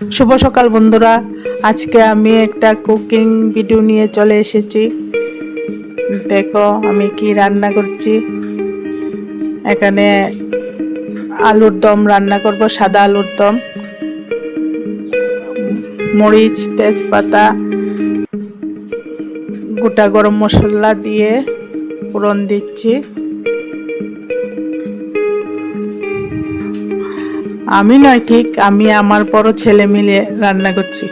শুভ সকাল বন্ধুরা, আজকে আমি একটা কুকিং ভিডিও নিয়ে চলে এসেছি। দেখো আমি কি রান্না করছি। এখানে আলুর দম রান্না করব, সাদা আলুর দম। মরিচ, তেজপাতা, গোটা গরম মশলা দিয়ে ফোড়ন দিচ্ছি। আমি নয়, ঠিক আমি আমার বড় ছেলে মিলে রান্না করছি।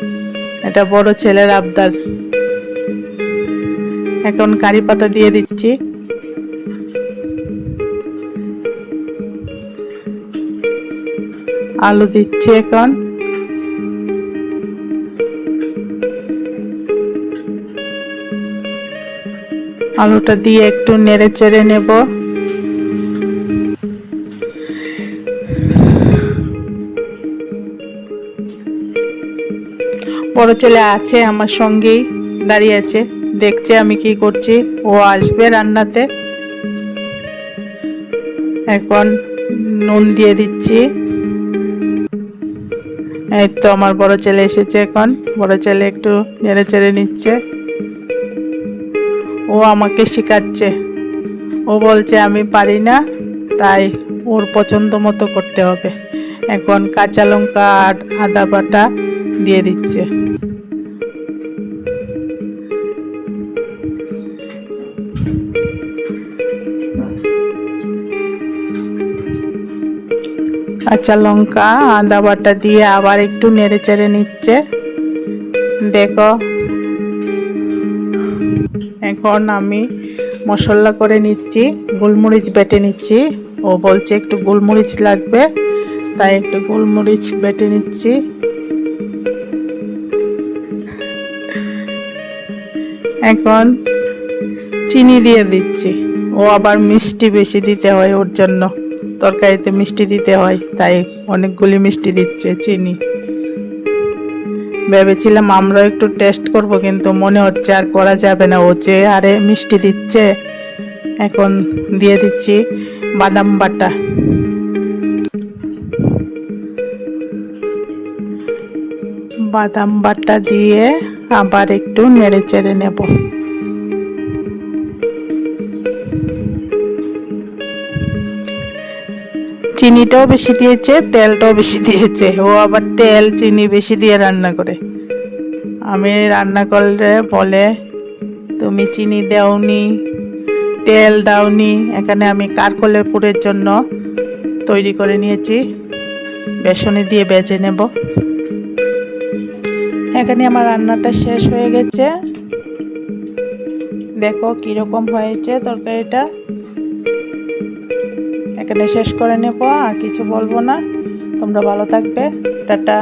এটা বড় ছেলের আবদার। এখন কারি পাতা দিয়ে দিচ্ছি। আলু দিচ্ছি এখন। আলুটা দিয়ে একটু নেড়ে চেড়ে নেব। বড় ছেলে আছে আমার সঙ্গেই, দাঁড়িয়ে আছে, দেখছে আমি কি করছি। ও আসবে রান্নাতে। এখন নুন দিয়ে দিচ্ছি। এই তো আমার বড় ছেলে এসেছে। এখন বড় ছেলে একটু নেড়ে চেড়ে নিচ্ছে। ও আমাকে শেখাচ্ছে। ও বলছে আমি পারি না, তাই ওর পছন্দ মতো করতে হবে। এখন কাঁচা লঙ্কা আর আদা বাটা দিয়ে দিচ্ছে। কাঁচা লঙ্কা আদা বাটা দিয়ে আবার একটু নেড়ে চেড়ে নিচ্ছে। দেখো এখন আমি মশলা করে নিচ্ছি, গোলমরিচ বেটে নিচ্ছি। ও বলছে একটু গোলমরিচ লাগবে, তাই একটু গোলমরিচ বেটে নিচ্ছি। এখন চিনি দিয়ে দিচ্ছি। ও আবার মিষ্টি বেশি দিতে হয়, ওর জন্য তরকারিতে মিষ্টি দিতে হয়, তাই অনেকগুলি মিষ্টি দিচ্ছে চিনি। ভেবেছিলাম আমরাও একটু টেস্ট করব, কিন্তু মনে হচ্ছে আর করা যাবে না, ও যে আরে মিষ্টি দিচ্ছে। এখন দিয়ে দিচ্ছি বাদাম বাটা। বাদাম বাটা দিয়ে আবার একটু নেড়ে চেড়ে নেব। চিনিটাও বেশি দিয়েছে, তেলটাও বেশি দিয়েছে। ও আবার তেল চিনি বেশি দিয়ে রান্না করে। আমি রান্না করলে বলে তুমি চিনি দাওনি, তেল দাওনি। এখানে আমি কারকলের পুরের জন্য তৈরি করে নিয়েছি, বেসনে দিয়ে বেজে নেব। এখানে আমার রান্নাটা শেষ হয়ে গেছে। দেখো কিরকম হয়েছে তরকারিটা। এখানে শেষ করে নেব, আর কিছু বলবো না। তোমরা ভালো থাকবে। টাটা।